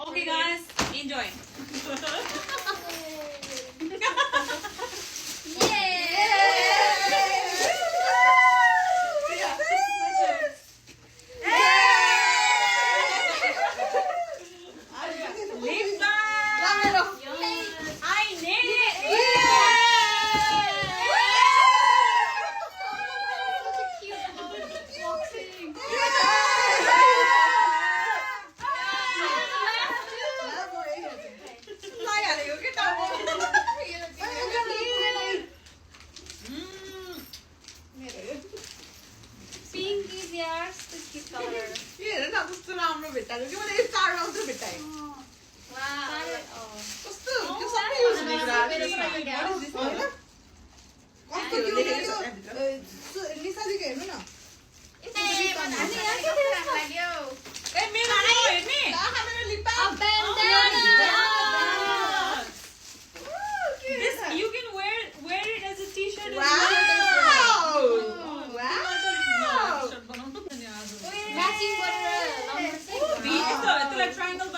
Okay, guys, enjoy. Lip balm. I need it. Pink is yours. This is color. Hey, me, me. A bandana. This you can wear it as a t-shirt. Matching what number 6. Beach, triangle